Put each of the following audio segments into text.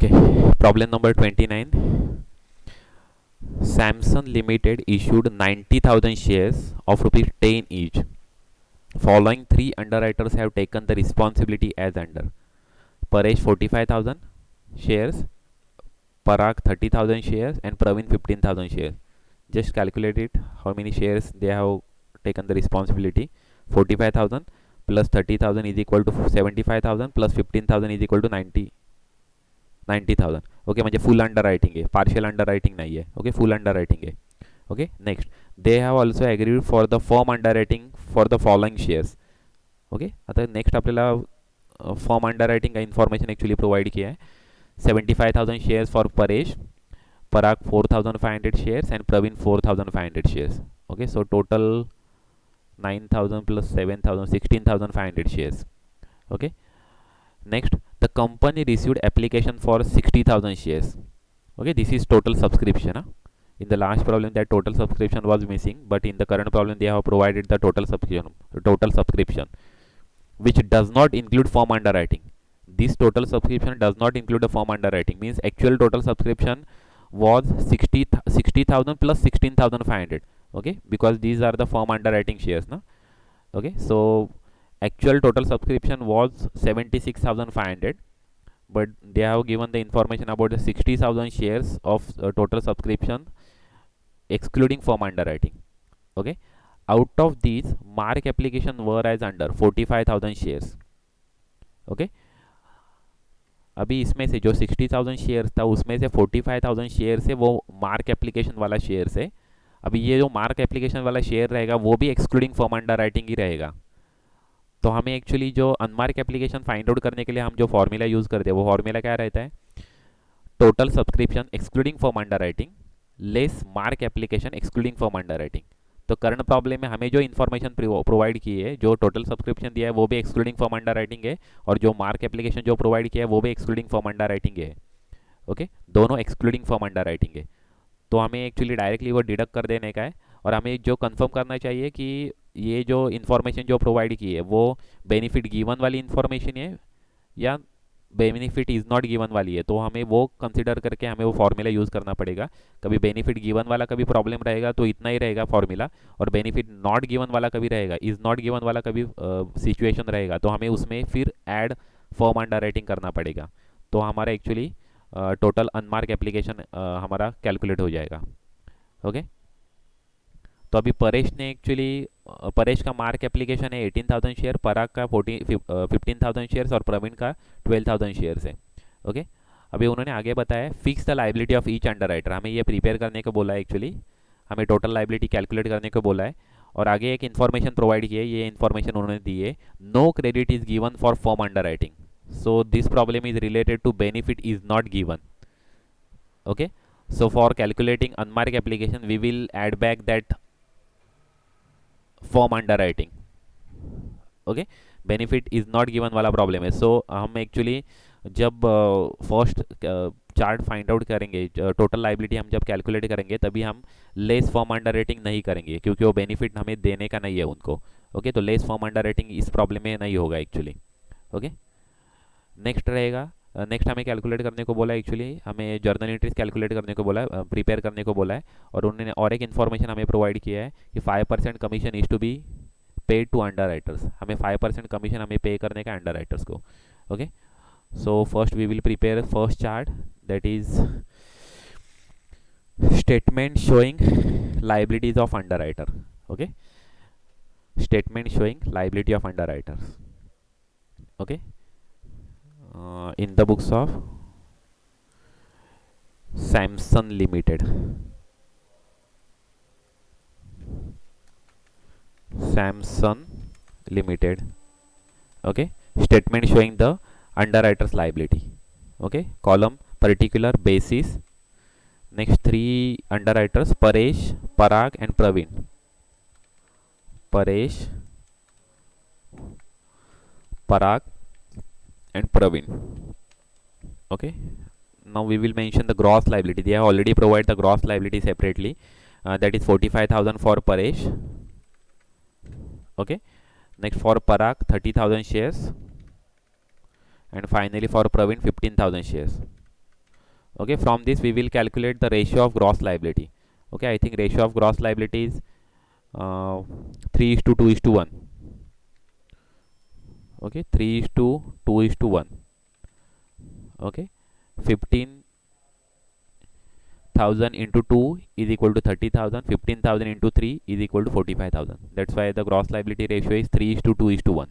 Okay, problem number 29. Samsung Limited issued 90,000 shares of rupees 10 each. Following three underwriters have taken the responsibility as under: Paresh 45,000 shares, Parag 30,000 shares, and Praveen 15,000 shares. Just calculate it, how many shares they have taken the responsibility. 45,000 plus 30,000 is equal to 75,000 plus 15,000 is equal to 90,000. Okay, म्हणजे full underwriting आहे, partial underwriting नाही आहे. Okay, full underwriting आहे. Okay, next they have also agreed for the firm underwriting for the following shares. Okay, आता next आपल्याला firm underwriting का information actually provide किया है. 75,000 shares for Paresh, Parag 4,500 shares and Praveen 4,500 shares. Okay, so total 9,000 plus 7,000, 16,500 shares. Okay, next the company received application for 60,000 shares. Okay, this is total subscription. In the last problem that total subscription was missing, but in the current problem they have provided the total subscription which does not include form underwriting. This total subscription does not include the form underwriting, means actual total subscription was 60,000 plus 16,500. Okay, because these are the firm underwriting shares now. Okay, so actual total subscription was 76,500, but they have given the information about the 60,000 shares of total subscription excluding firm underwriting. Okay, out of these mark application were as under 45,000 shares. Okay, अभी इसमें से जो 60,000 shares था उसमें से 45,000 shares है वो mark application वाला शेयर्स है. अभी ये जो मार्क एप्लीकेशन वाला शेयर रहेगा वो भी एक्सक्लूडिंग फॉर्म अंडर राइटिंग ही रहेगा. तो हमें एक्चुअली जो अनमार्क एप्लीकेशन फाइंड आउट करने के लिए हम जो फॉर्मूला यूज़ करते हैं वो फॉर्मूला क्या रहता है? Total subscription excluding form under writing less mark application excluding form under writing. तो करंट प्रॉब्लम में हमें जो इन्फॉर्मेशन प्रोवाइड की है, जो टोटल सब्सक्रिप्शन दिया है वो भी एक्सक्लूडिंग फॉर्म अंडर राइटिंग है, और जो मार्क एप्लीकेशन जो प्रोवाइड किया है वो भी एक्सक्लूडिंग फॉर्म अंडर राइटिंग है. ओके, दोनों एक्सक्लूडिंग फॉर्म अंडर राइटिंग है. तो हमें एक्चुअली डायरेक्टली वो डिडक्ट कर देने का है, और हमें जो कंफर्म करना चाहिए कि ये जो इन्फॉर्मेशन जो प्रोवाइड की है वो बेनिफिट गिवन वाली इन्फॉर्मेशन है या बेनिफिट इज़ नॉट गिवन वाली है. तो हमें वो कंसिडर करके हमें वो फॉर्मूला यूज़ करना पड़ेगा. कभी बेनिफिट गिवन वाला कभी प्रॉब्लम रहेगा तो इतना ही रहेगा फॉर्मूला, और बेनिफिट नॉट गिवन वाला कभी रहेगा, इज़ नॉट गिवन वाला कभी सिचुएशन रहेगा, तो हमें उसमें फिर ऐड फॉर्म अंडर राइटिंग करना पड़ेगा. तो हमारा एक्चुअली टोटल अनमार्क एप्लीकेशन हमारा कैलकुलेट हो जाएगा. ओके, तो अभी परेश ने एक्चुअली परेश का मार्क एप्लीकेशन है 18,000 शेयर, पराग का 15,000 शेयर्स और प्रवीण का 12,000 शेयर्स है. ओके, अभी उन्होंने आगे बताया fix the liability of each under writer. हमें ये प्रिपेयर करने को बोला है, एक्चुअली हमें टोटल लाइबिलिटी कैलकुलेट करने को बोला है, और आगे एक इन्फॉर्मेशन प्रोवाइड की है. ये इन्फॉर्मेशन उन्होंने दी है, no credit is given for firm underwriting. So this problem is related to benefit is not given. Okay, so for calculating unmarked application we will add back that form underwriting. Okay, benefit is not given वाला problem है. सो हम actually जब first chart find out करेंगे, total liability हम जब calculate करेंगे तभी हम लेस फॉर्म अंडर राइटिंग नहीं करेंगे, क्योंकि वो बेनिफिट हमें देने का नहीं है उनको. ओके, तो लेस फॉर्म अंडर राइटिंग इस प्रॉब्लम में नहीं होगा एक्चुअली. ओके, नेक्स्ट रहेगा, नेक्स्ट हमें कैलकुलेट करने को बोला है, एक्चुअली हमें जर्नल एंट्रीज कैलकुलेट करने को बोला है, प्रिपेयर करने को बोला है, और उन्होंने और एक इन्फॉर्मेशन हमें प्रोवाइड किया है कि 5% commission is to be paid to underwriters. हमें 5% कमीशन हमें पे करने का अंडर राइटर्स को. Okay, so first we will prepare first chart, that is statement showing liabilities of underwriter. Okay, statement showing liability of underwriters. Okay, in the books of Samsung Limited. Samsung Limited. Okay, statement showing the underwriter's liability. Okay, column particular basis. Next three underwriters: Paresh, Parag and Praveen. Paresh, Parag and Praveen. Okay, now we will mention the gross liability. They have already provided the gross liability separately, that is 45,000 for Paresh. Okay, next for Parag 30,000 shares, and finally for Praveen 15,000 shares. Okay, from this we will calculate the ratio of gross liability. Okay, I think ratio of gross liability is 3 is to 2 is to 1. Okay, 3 is to 2 is to 1. Okay, 15,000 into 2 is equal to 30,000. 15,000 into 3 is equal to 45,000. That's why the gross liability ratio is 3 is to 2 is to 1.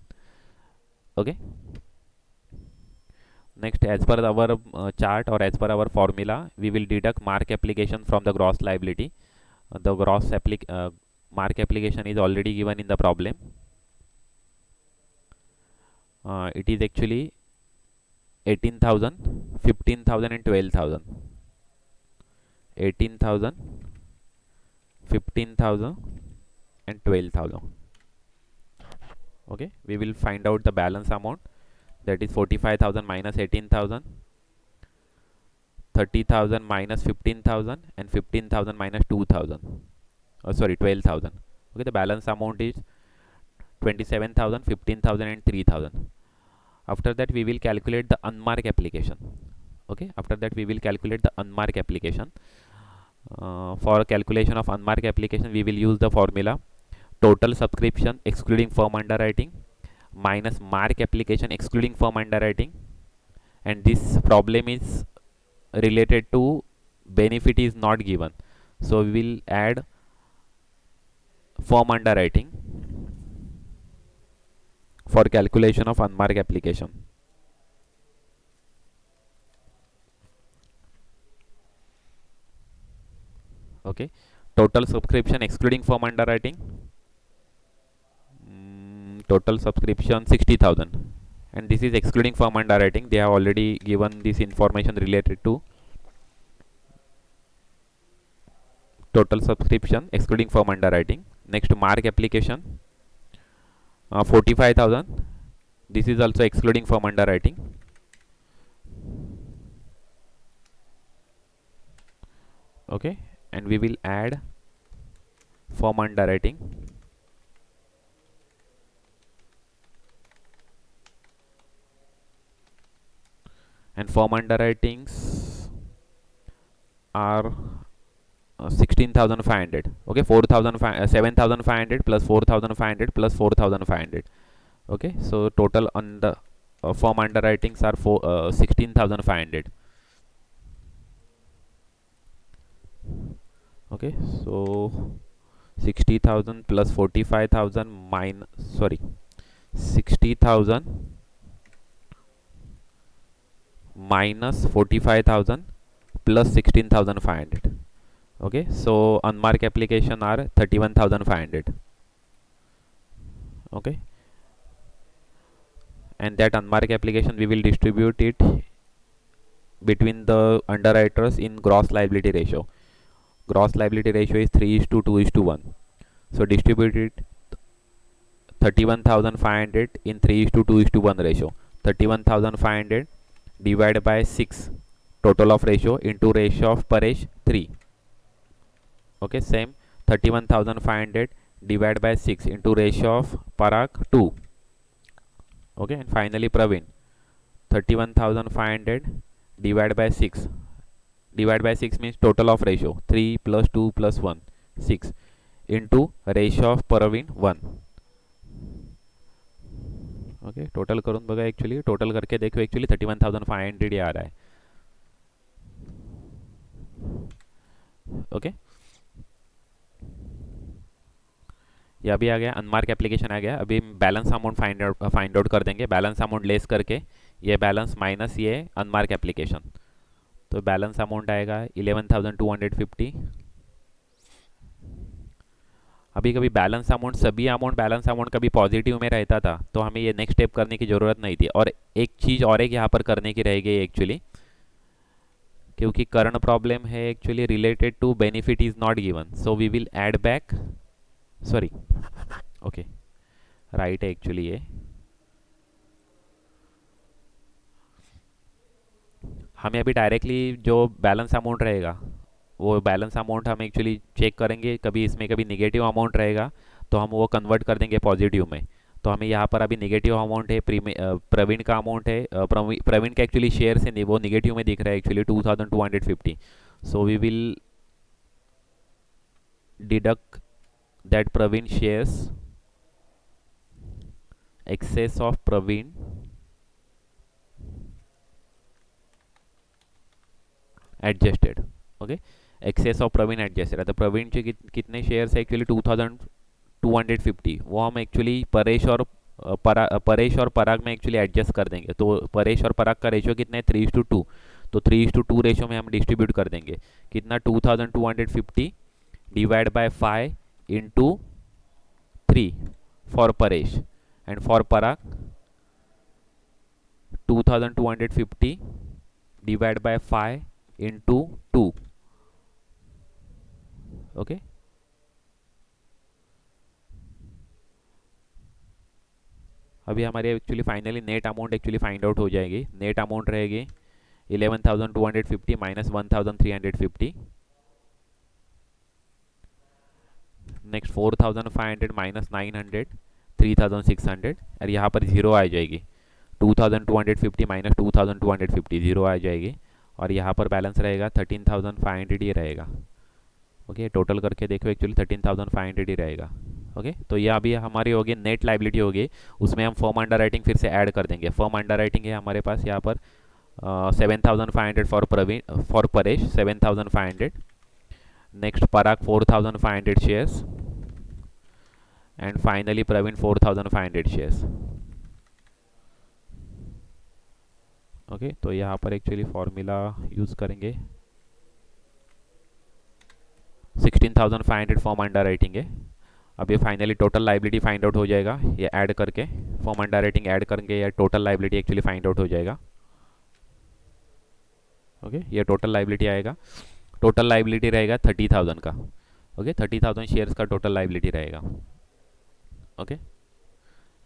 Okay, next, as per our chart or as per our formula, we will deduct mark application from the gross liability. The mark application is already given in the problem. It is actually 18,000, 15,000 and 12,000. 18,000, 15,000 and 12,000. Okay, we will find out the balance amount, that is 45,000 minus 18,000, 30,000 minus 15,000 and 15,000 minus 2,000. Oh, sorry, 12,000. Okay, the balance amount is 27,000, 15,000 and 3,000. After that we will calculate the unmarked application. Okay, after that we will calculate the unmarked application. For calculation of unmarked application, we will use the formula total subscription excluding firm underwriting minus mark application excluding firm underwriting, and this problem is related to benefit is not given, so we will add firm underwriting for calculation of unmarked application. Okay, total subscription excluding firm underwriting, total subscription 60,000, and this is excluding firm underwriting. They have already given this information related to total subscription excluding firm underwriting. Next, mark application 45,000. This is also excluding firm underwriting. Okay, and we will add firm underwriting. And firm underwritings are 16,500. Okay, 7,500 plus 4,500 plus 4,500. Okay, so total on the firm underwritings are 16,500. Okay, so 60,000 plus 45,000 minus, sorry, 60,000 minus 45,000 plus 16,500. Okay, so unmarked application are 31,500. Okay, and that unmarked application we will distribute it between the underwriters in gross liability ratio. Gross liability ratio is 3 is to 2 is to 1. So distribute it 31,500 in 3 is to 2 is to 1 ratio. 31,500 divided by 6 total of ratio into ratio of Paresh 3. Okay, same 31,500 divided by 6 into ratio of Parag 2. Okay, and finally Praveen, 31,500 divided by 6. Divided by 6 means total of ratio 3 plus 2 plus 1 6 into ratio of Praveen 1. Okay, total करून बघा, actually total करके देखो, actually 31,500 ये आ रहा है. Okay, ये अभी आ गया, अनमार्क एप्लीकेशन आ गया. अभी बैलेंस अमाउंट फाइंड आउट कर देंगे. बैलेंस अमाउंट लेस करके ये बैलेंस माइनस ये अनमार्क एप्लीकेशन, तो बैलेंस अमाउंट आएगा 11,250. अभी कभी बैलेंस अमाउंट, सभी अमाउंट बैलेंस अमाउंट कभी पॉजिटिव में रहता था, तो हमें ये नेक्स्ट स्टेप करने की ज़रूरत नहीं थी. और एक चीज़ और एक यहाँ पर करने की रहेगी एक्चुअली, क्योंकि करंट प्रॉब्लम है actually related to benefit is not given, so we will add back, sorry, okay right है एक्चुअली ये. हमें अभी डायरेक्टली जो बैलेंस अमाउंट रहेगा वो बैलेंस अमाउंट हम एक्चुअली चेक करेंगे. कभी इसमें कभी निगेटिव अमाउंट रहेगा तो हम वो कन्वर्ट कर देंगे पॉजिटिव में. तो हमें यहाँ पर अभी नेगेटिव अमाउंट है, प्रवीण का अमाउंट है, प्रवीण का एक्चुअली शेयर्स है वो नेगेटिव में दिख रहा है actually 2250. So we will deduct that Praveen shares, excess of Praveen adjusted. Okay, excess of Praveen adjusted. आता प्रवीणचे कितने शेयर्स है एक्चुअली 2250, वो हम एक्चुअली परेश और पराग में एक्चुअली एडजस्ट कर देंगे. तो परेश और पराग का रेशियो कितना है 3:2. तो 3:2 रेशियो में हम डिस्ट्रीब्यूट कर देंगे. कितना 2250 divide by 5 into 3 for Paresh and for Parag 2250 divided by 5 into 2. Okay, अभी हमारे actually finally net amount actually find out हो जाएगी. नेट अमाउंट रहेगी 11,250 माइनस 1,350. Next 4,500 minus 900 3,600. और यहाँ पर जीरो आ जाएगी. 2,250 माइनस 2,250 जीरो आ जाएगी. और यहाँ पर बैलेंस रहेगा 13,500 ही रहेगा. ओके, टोटल करके देखो एक्चुअली 13,500 ही रहेगा. ओके, तो ये अभी हमारी होगी नेट लाइबिलिटी होगी. उसमें हम फर्म अंडर राइटिंग फिर से ऐड कर देंगे. फर्म अंडर राइटिंग है हमारे पास यहाँ पर 7,500 for Paresh 7,500. Next Parag 4,500 shares. And finally Praveen 4,500 shares. Okay, तो यहाँ पर एक्चुअली फॉर्मूला यूज करेंगे. 16,500 फॉर्म अंडर राइटिंग है. अब ये finally total liability find out हो जाएगा. ये ऐड करके फॉर्म अंडर राइटिंग ऐड करेंगे या total liability actually find out हो जाएगा. ओके, ये टोटल लाइबिलिटी आएगा. टोटल लाइबिलिटी रहेगा 30,000 का. ओके, 30,000 शेयर्स का टोटल लाइबिलिटी रहेगा. Okay,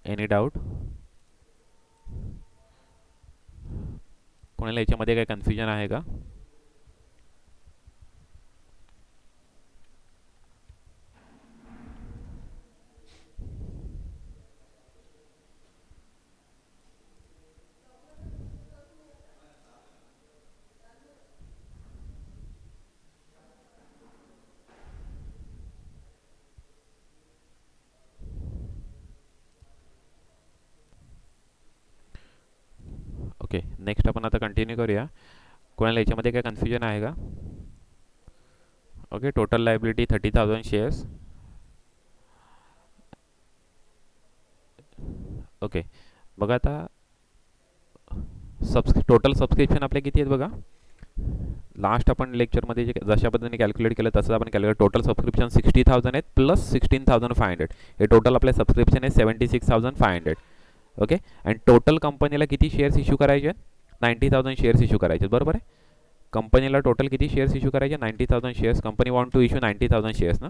any doubt? कोणाला याच्यामध्ये काय कन्फ्युजन आहे का? ओके, नेक्स्ट आपण आता कंटिन्यू करूया. कोणाला याच्यामध्ये काय कन्फ्युजन आहे का? Okay, total liability 30,000 shares. Okay, बघा आता टोटल सबस्क्रिप्शन आपले किती आहेत बघा. लास्ट आपण लेक्चरमध्ये जे जशा पद्धतीने कॅल्क्युलेट केलं तसं आपण कॅल्क्युलेट. टोटल सबस्क्रिप्शन 60,000 आहेत प्लस 16,500. हे टोटल आपले सबस्क्रिप्शन आहे 76,500. ओके, अँड टोटल कंपनीला किती शेअर्स इश्यू करायचे? 90,000 शेअर्स इश्यू करायचे. बरोबर आहे. कंपनीला टोटल किती शेअर्स इश्यू करायचे? 90,000 shares. Company want to issue 90,000 shares ना.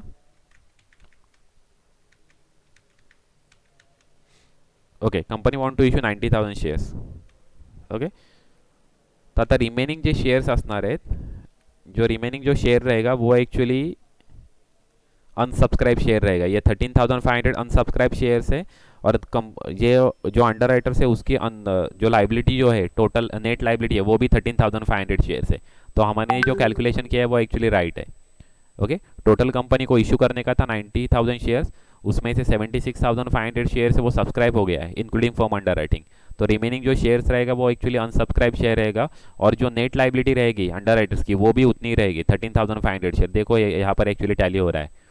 Okay, company want to issue 90,000 shares. Okay, तो आता रिमेनिंग जे शेयर्स असणार आहेत, जो रिमेनिंग जो शेयर रहेगा वो एक्चुअली अनसब्सक्राइब शेयर रहेगा. ये 13,500 अनसब्सक्राइब शेयर्स है. और ये जो अंडर राइटर्स है उसकी जो लाइबिलिटी जो है टोटल नेट लाइबिलिटी है वो भी 13,500 शेयर्स है. तो हमने जो कैलकुलेशन किया है वो एक्चुअली राइट है. ओके, टोटल कंपनी को इशू करने का था 90,000 शेयर्स. उसमें से 76,500 शेयर्स है वो सब्सक्राइब हो गया है इंक्लूडिंग फॉर्म अंडर राइटिंग. तो रिमेनिंग जो शेयर्स रहेगा वो एक्चुअली अनसब्सक्राइब शेयर रहेगा. और जो नेट लाइबिलिटी रहेगी अंडर राइटर्स की वो भी उतनी ही रहेगी 13,500 शेयर. देखो यहाँ पर एक्चुअली टैली हो रहा है.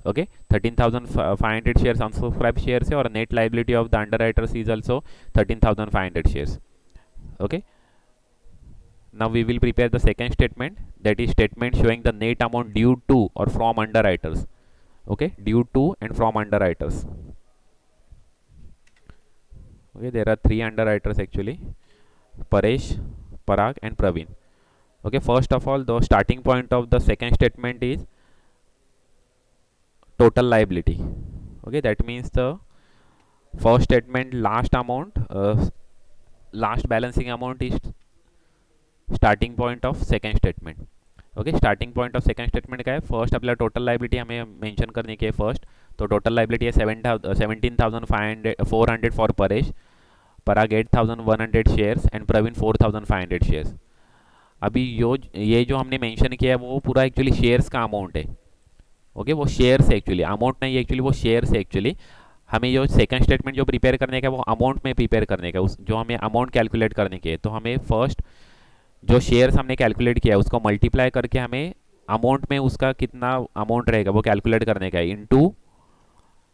ओके, 13,500 शेयर्स अनसब्सक्राइब शेयर्स है और net liability of the under writers is also 13,500 shares. Okay, now we will prepare the second statement, that is statement showing the net amount due to or from underwriters. Okay, due to and from underwriters. Okay, there are 3 underwriters actually, Paresh, Parag and Praveen. Okay, first of all the starting point of the second statement is total liability. Okay, that means the first statement last amount, last balancing amount is starting point of second statement. Okay, starting point of second statement काय आहे? First आपल्याला total liability हमें mention करने की है first. तो total liability है 17,400 for Paresh, Parag 8,100 shares and Praveen 4,500 shares. अभी ये जो हमने मेंशन किया है वो पूरा एक्चुअली शेयर्स का अमाउंट है। ओके, वो शेयर्स है एक्चुअली, अमाउंट नहीं है एक्चुअली, वो शेयर्स है एक्चुअली। हमें जो सेकंड स्टेटमेंट जो प्रिपेयर करने का है वो अमाउंट में प्रिपेयर करने का, उस जो हमें अमाउंट कैलकुलेट करने के है, तो हमें फर्स्ट जो शेयर्स हमने कैलकुलेट किया है उसको मल्टीप्लाई करके हमें अमाउंट में उसका कितना अमाउंट रहेगा वो कैलकुलेट करने का है, इनटू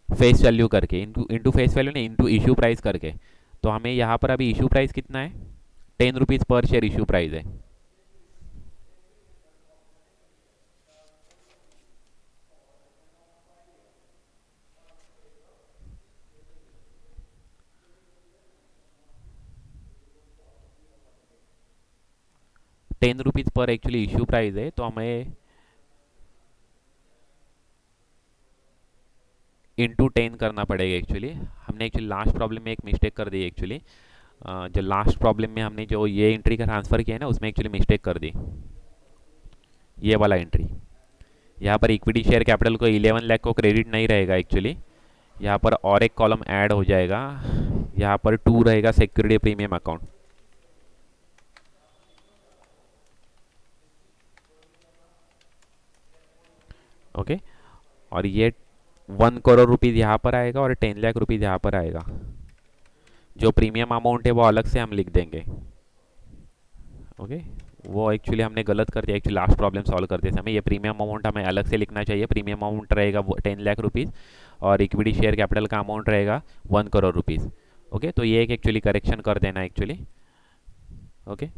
फेस वैल्यू करके, इनटू फेस वैल्यू नहीं, इनटू इशू प्राइस करके। तो हमें यहाँ पर अभी इशू प्राइस कितना है, 10 रुपीज़ पर शेयर इशू प्राइस है। ₹10 पर एक्चुअली इशू प्राइस है, तो हमें इंटू 10 करना पड़ेगा एक्चुअली। हमने एक्चुअली लास्ट प्रॉब्लम में एक मिस्टेक कर दी एक्चुअली, जो लास्ट प्रॉब्लम में हमने जो ये एंट्री का ट्रांसफ़र किया है ना उसमें एक्चुअली मिस्टेक कर दी, ये वाला एंट्री। यहाँ पर इक्विटी शेयर कैपिटल को 11 लाख को क्रेडिट नहीं रहेगा एक्चुअली, यहाँ पर और एक कॉलम ऐड हो जाएगा, यहाँ पर 2 रहेगा सिक्योरिटी प्रीमियम अकाउंट। ओके, और ये 1 करोड़ रुपीज़ यहाँ पर आएगा और 10 लाख रुपीज़ यहाँ पर आएगा। जो प्रीमियम अमाउंट है वो अलग से हम लिख देंगे। ओके, वो एक्चुअली हमने गलत कर दिया एक्चुअली लास्ट प्रॉब्लम सॉल्व करते समय। ये प्रीमियम अमाउंट हमें अलग से लिखना चाहिए। प्रीमियम अमाउंट रहेगा 10 लाख रुपीज़ और इक्विटी शेयर कैपिटल का अमाउंट रहेगा 1 करोड़ रुपीज़। ओके, तो ये एक एक्चुअली करेक्शन कर देना एक्चुअली। ओके,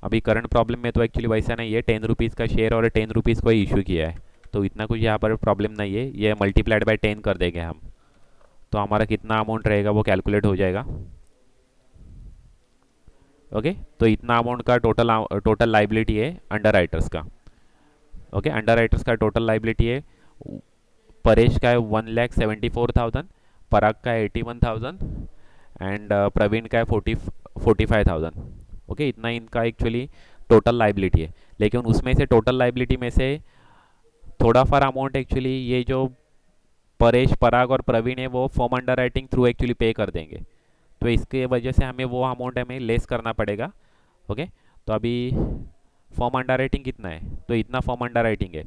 अभी करंट प्रॉब्लम में तो एक्चुअली वैसा नहीं है, 10 रुपीज़ का शेयर और 10 रुपीज़ को ही इशू किया है, तो इतना कुछ यहाँ पर प्रॉब्लम नहीं है। ये मल्टीप्लाइड बाय 10 कर देंगे हम, तो हमारा कितना अमाउंट रहेगा वो कैलकुलेट हो जाएगा। ओके, तो इतना अमाउंट का टोटल लाइबिलिटी है अंडर राइटर्स का। ओके, अंडर राइटर्स का टोटल लाइबिलिटी है, परेश का है 1,74,000, पराग का है 81,000 एंड प्रवीण का है 45,000। ओके, इतना इनका एक्चुअली टोटल लाइबिलिटी है। लेकिन उसमें से टोटल लाइबिलिटी में से थोड़ा फार अमाउंट एक्चुअली ये जो परेश, पराग और प्रवीण है वो form under writing through actually पे कर देंगे, तो इसके वजह से हमें वो अमाउंट हमें लेस करना पड़ेगा। ओके, तो अभी फॉर्म अंडर राइटिंग कितना है, तो इतना फॉर्म अंडर राइटिंग है,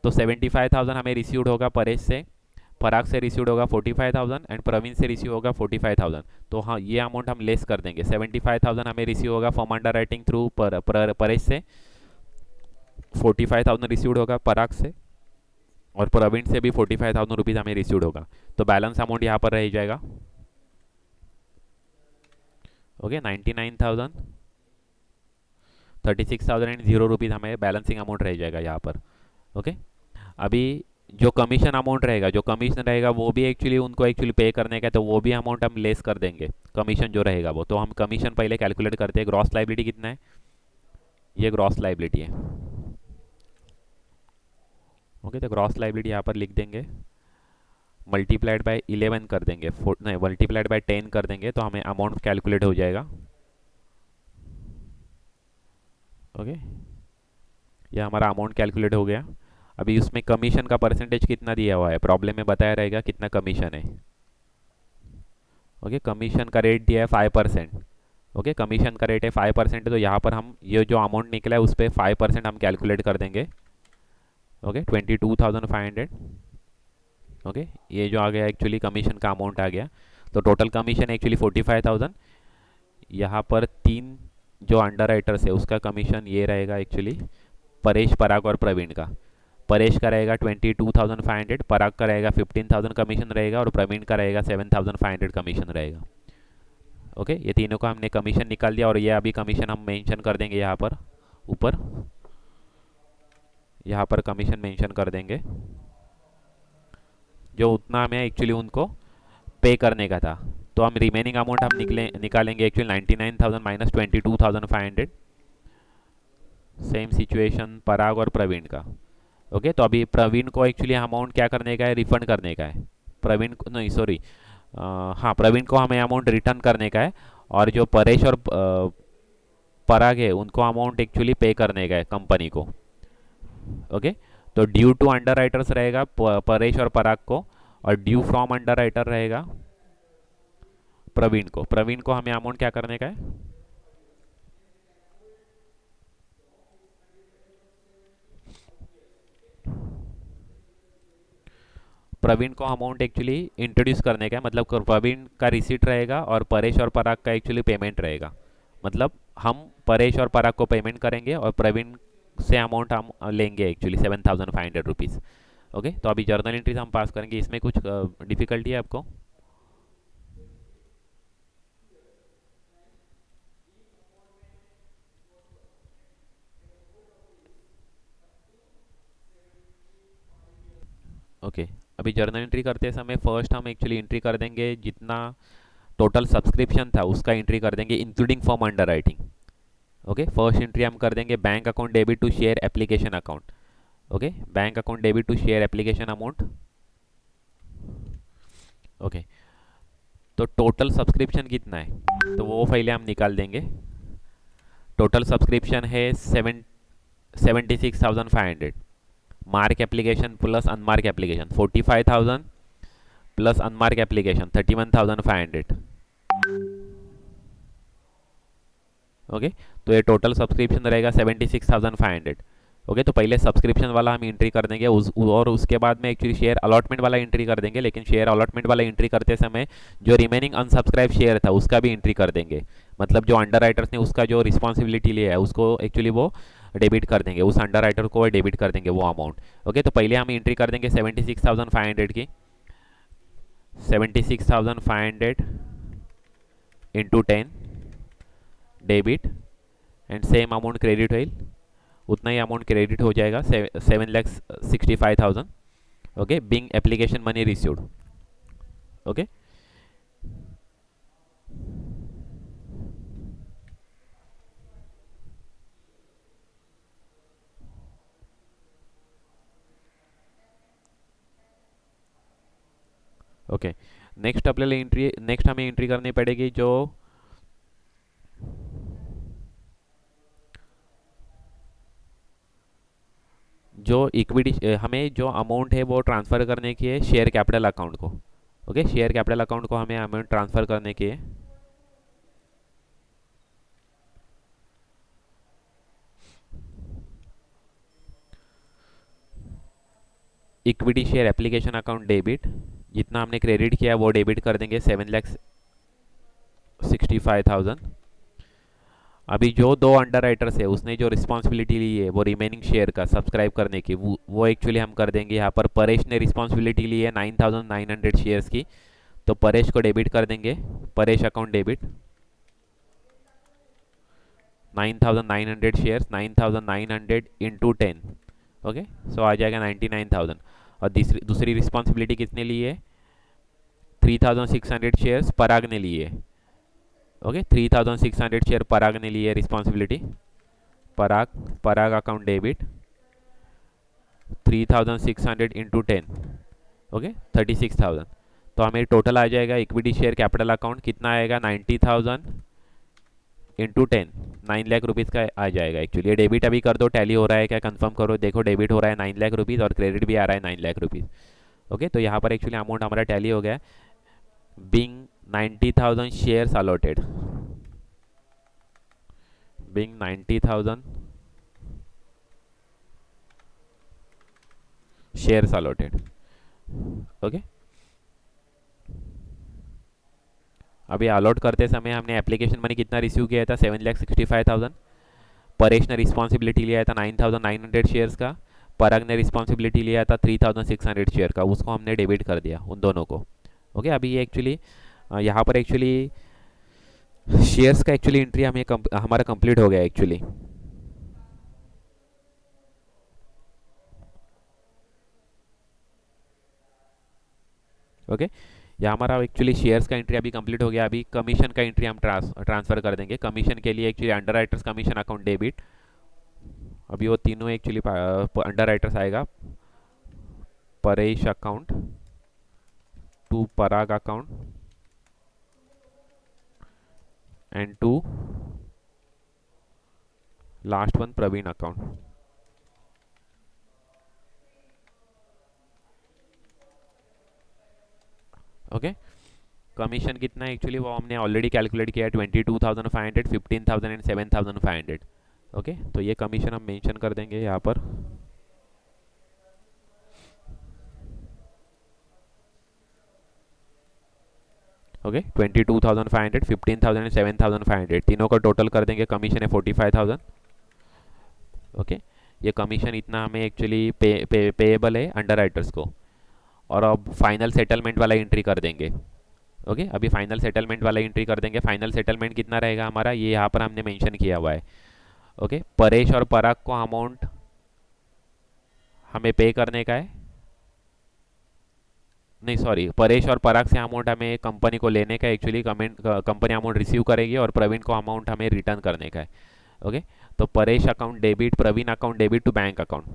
तो 75,000 हमें रिसीव्ड होगा परेश से, पराग से रिसीव्ड होगा 45,000 एंड प्रवीण से रिसीव होगा 45,000। तो हाँ, ये अमाउंट हम लेस कर देंगे। 75,000 हमें रिसीव होगा form under writing through Paresh से, 45,000 रिसीव्ड होगा पराग से और प्रवीण से भी 45,000 रुपीज़ हमें रिसीव्ड होगा, तो बैलेंस अमाउंट यहाँ पर रह जाएगा। ओके, 99,000, 36,000 एंड 0 रुपीज़ हमें बैलेंसिंग अमाउंट रह जाएगा यहाँ पर। ओके, अभी जो कमीशन अमाउंट रहेगा, जो कमीशन रहेगा वो भी एक्चुअली उनको एक्चुअली पे करने का है, तो वो भी अमाउंट हम लेस कर देंगे, कमीशन जो रहेगा वो। तो हम कमीशन पहले कैलकुलेट करते हैं। ग्रॉस लाइबिलिटी कितना है, ये ग्रॉस लाइबिलिटी है। ओके, तो ग्रॉस लाइबिलिटी यहाँ पर लिख देंगे, मल्टीप्लाइड बाय 11 कर देंगे, नहीं मल्टीप्लाइड बाय 10 कर देंगे, तो हमें अमाउंट कैलकुलेट हो जाएगा। ओके, ये हमारा अमाउंट कैलकुलेट हो गया। अभी उसमें कमीशन का परसेंटेज कितना दिया हुआ है, प्रॉब्लम में बताया रहेगा कितना कमीशन है। ओके, कमीशन का रेट दिया है 5%। ओके, कमीशन का रेट है 5%, तो यहाँ पर हम ये जो अमाउंट निकला है उस पर 5% हम कैलकुलेट कर देंगे। ओके, 22,500। ओके, ये जो आ गया एक्चुअली कमीशन का अमाउंट आ गया, तो टोटल कमीशन एक्चुअली 45,000। यहाँ पर 3 जो अंडर राइटर्स है उसका कमीशन ये रहेगा एक्चुअली, परेश, पराग और प्रवीण का। परेश का रहेगा 22,500, पराग का रहेगा 15,000 कमीशन रहेगा और प्रवीण का रहेगा 7,500 कमीशन रहेगा। ओके, ये तीनों का हमने कमीशन निकाल दिया और ये अभी कमीशन हम मेंशन कर देंगे यहाँ पर ऊपर, यहाँ पर कमीशन मेंशन कर देंगे जो उतना हमें एक्चुअली उनको पे करने का था। तो हम रिमेनिंग अमाउंट हम निकालेंगे एक्चुअली 99,000 माइनस 22,500। सेम सिचुएशन पराग और प्रवीण का। ओके, तो अभी प्रवीण को एक्चुअली अमाउंट क्या करने का है, रिफंड करने का है। प्रवीण को नहीं, सॉरी, हाँ, प्रवीण को हमें अमाउंट रिटर्न करने का है, और जो परेश और पराग है उनको अमाउंट एक्चुअली पे करने का है कंपनी को। ओके, तो ड्यू टू अंडर राइटर्स रहेगा परेश और पराग को, और ड्यू फ्रॉम अंडर राइटर रहेगा प्रवीण को। प्रवीण को हमें अमाउंट क्या करने का है, प्रवीण को अमाउंट एक्चुअली इंट्रोड्यूस करने का है, मतलब प्रवीण का रिसीट रहेगा और परेश और पराग का एक्चुअली पेमेंट रहेगा। मतलब हम परेश और पराग को पेमेंट करेंगे और प्रवीण से अमाउंट हम लेंगे एक्चुअली 7,500 रुपीज़। ओके, तो अभी जर्नल एंट्रीज हम पास करेंगे। इसमें कुछ डिफिकल्टी है आपको? ओके, अभी जर्नल एंट्री करते समय फर्स्ट हम एक्चुअली एंट्री कर देंगे जितना टोटल सब्सक्रिप्शन था उसका एंट्री कर देंगे including form underwriting. Okay, first entry हम कर देंगे bank account debit to share application account. Okay, bank account debit to share application amount. Okay, तो टोटल सब्सक्रिप्शन कितना है तो वो पहले हम निकाल देंगे। टोटल सब्सक्रिप्शन है 76,500। Mark application plus unmark application 45,000 plus unmark application 31,500। Okay, तो ये टोटल सब्सक्रिप्शन रहेगा 76,500। ओके, तो पहले सब्सक्रिप्शन वाला हम एंट्री कर देंगे और उसके बाद में एक्चुअली शेयर अलॉटमेंट वाला एंट्री कर देंगे। लेकिन शेयर अलॉटमेंट वाला एंट्री करते समय जो रिमेनिंग अनसब्सक्राइब शेयर था उसका भी एंट्री कर देंगे। मतलब जो अंडर राइटर्स ने उसका जो रिस्पॉन्सिबिलिटी लिया है उसको एक्चुअली वो डेबिट कर देंगे, उस अंडर राइटर को डेबिट कर देंगे वो अमाउंट। ओके, तो पहले हम एंट्री कर देंगे 76,500 की। 76,500 into 10 debit and same amount credit होईल, उतना ही अमाउंट क्रेडिट हो जाएगा 7,65,000। Okay, being application money received. Okay, okay, next आपल्याला एंट्री नेक्स्ट हमें एंट्री करनी पड़ेगी जो इक्विटी हमें जो अमाउंट है वो ट्रांसफ़र करने की है शेयर कैपिटल अकाउंट को। ओके, शेयर कैपिटल अकाउंट को हमें अमाउंट ट्रांसफ़र करने की है। Equity share application account debit, जितना हमने क्रेडिट किया वो डेबिट कर देंगे 7,65,000। अभी जो दो अंडर राइटर्स है उसने जो रिस्पॉन्सिबिलिटी ली है वो रिमेनिंग शेयर का सब्सक्राइब करने की, वो एक्चुअली हम कर देंगे। यहाँ पर परेश ने रिस्पॉन्सिबिलिटी ली है 9,900 शेयर्स की, तो परेश को डेबिट कर देंगे। Paresh account debit 9,900 shares, 9,900 into 10। Okay, so आ जाएगा 99,000। और दूसरी रिस्पॉन्सिबिलिटी किसने ली है, 3,600 शेयर्स पराग ने लिए है। ओके, 3,600 शेयर पराग ने ली है रिस्पॉन्सिबिलिटी। पराग अकाउंट डेबिट 3,600 इंटू 10। ओके, 36,000। तो हमें टोटल आ जाएगा इक्विटी शेयर कैपिटल अकाउंट कितना आएगा, 90,000 इंटू 10, 9 लाख रुपीज़ का आ जाएगा। एक्चुअली ये डेबिट अभी कर दो, टैली हो रहा है क्या कंफर्म करो। देखो डेबिट हो रहा है 9 लाख रुपीज़ और क्रेडिट भी आ रहा है 9 लाख रुपीज़। ओके, तो यहाँ पर एक्चुअली अमाउंट हमारा टैली हो गया है। Being 90,000 shares allotted, being 90,000 shares allotted. Okay, अभी अलॉट करते समय हमने एप्लीकेशन मनी कितना रिसीव किया था, 7,65,000। परेश ने रिस्पॉन्सिबिलिटी लिया था 9,900 शेयर्स का, पराग ने रिस्पॉन्सिबिलिटी लिया था 3,600 शेयर का, उसको हमने डेबिट कर दिया उन दोनों को। ओके, अभी ये एक्चुअली यहाँ पर एक्चुअली शेयर्स का एक्चुअली एंट्री हमें हमारा कंप्लीट हो गया एक्चुअली। ओके, यहाँ हमारा एक्चुअली शेयर्स का एंट्री अभी कंप्लीट हो गया। अभी कमीशन का एंट्री हम ट्रांसफ़र कर देंगे। कमीशन के लिए actually underwriters commission account debit, अभी वो तीनों एक्चुअली अंडर राइटर्स आएगा। Paresh account to Parag account and to last one Praveen account. Okay, commission कितना है एक्चुअली वो हमने ऑलरेडी कैलकुलेट किया है, 22,500, 15,000 एंड 7,500। ओके, तो ये कमीशन हम मेंशन कर देंगे यहाँ पर। ओके, 22,500, 15,000 एंड 7,500 तीनों का टोटल कर देंगे, कमीशन है 45,000। ओके, ये कमीशन इतना हमें एक्चुअली पेएबल है अंडर राइटर्स को। और अब फाइनल सेटलमेंट वाला एंट्री कर देंगे। ओके, अभी फाइनल सेटलमेंट वाला एंट्री कर देंगे। फाइनल सेटलमेंट कितना रहेगा हमारा, ये यहाँ पर हमने मेंशन किया हुआ है। ओके, परेश और पराग को अमाउंट हमें पे करने का है, नहीं सॉरी, परेश और पराग से अमाउंट हमें कंपनी को लेने का एक्चुअली, कंपनी अमाउंट रिसीव करेगी और प्रवीण को अमाउंट हमें रिटर्न करने का है। ओके, तो Paresh account debit, Praveen account debit to bank account,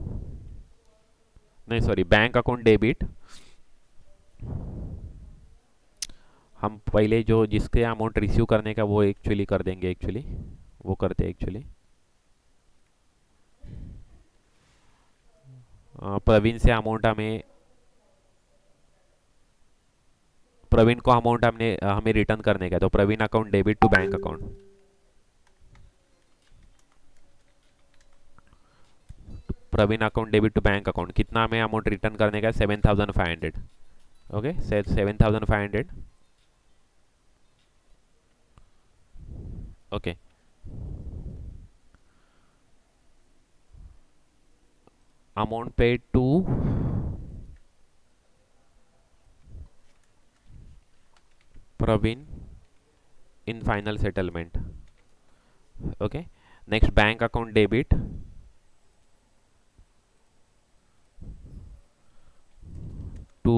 नहीं सॉरी, बैंक अकाउंट डेबिट। हम पहले जो जिसके अमाउंट रिसीव करने का वो एक्चुअली कर देंगे, एक्चुअली वो करते हैं एक्चुअली। प्रवीण से अमाउंट हमें, प्रवीण को अमाउंट हमने हमें रिटर्न करने का है, तो Praveen account debit to bank account. Praveen account debit to bank account, कितना हमें अमाउंट रिटर्न करने का है, 7,500। Okay, 7,500। Okay, amount paid to Praveen in final settlement. Okay, next bank account debit to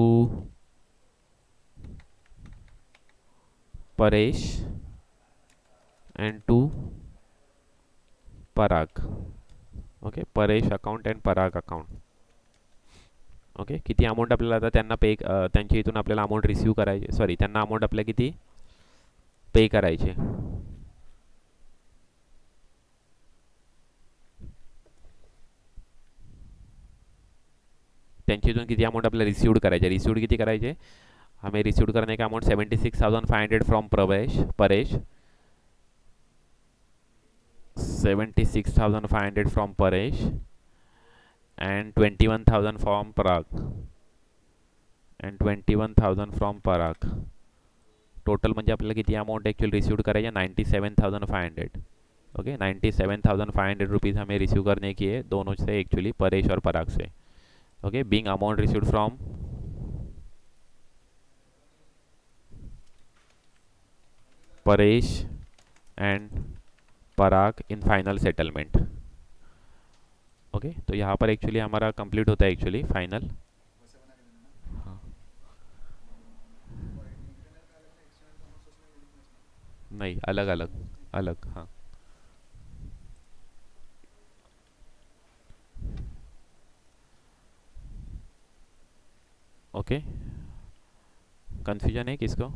Paresh and to Parag. Okay, Paresh account and Parag account. Okay, किती amount आपल्याला आता त्यांना pay, त्यांच्या इथून आपल्याला अमाऊंट रिसीव करायचे, सॉरी त्यांना अमाऊंट आपल्याला किती पे करायचे, त्यांच्या इथून किती अमाऊंट आपल्याला रिसीव्ड करायचे, रिसीव्ड किती करायचे, हमें रिसीव्ड करने का amount 76,500 from Paresh, 76,500 from Paresh and 21,000 from Parag, and 21,000 from Parag। Total म्हणजे आपल्याला किती अमाउंट एक्चुअल रिसीव्ड करायचे, 97,500। ओके, 97,500 रुपीज़ हमें रिसीव करने की है दोनों से एक्चुअली, परेश और पराग से। Okay, being amount received from Paresh and Parag in final settlement. Okay, तो यहाँ पर एक्चुअली हमारा कंप्लीट होता है एक्चुअली फाइनल। हाँ, नहीं, अलग अलग, अलग, हाँ। ओके, कंफ्यूजन है किसको?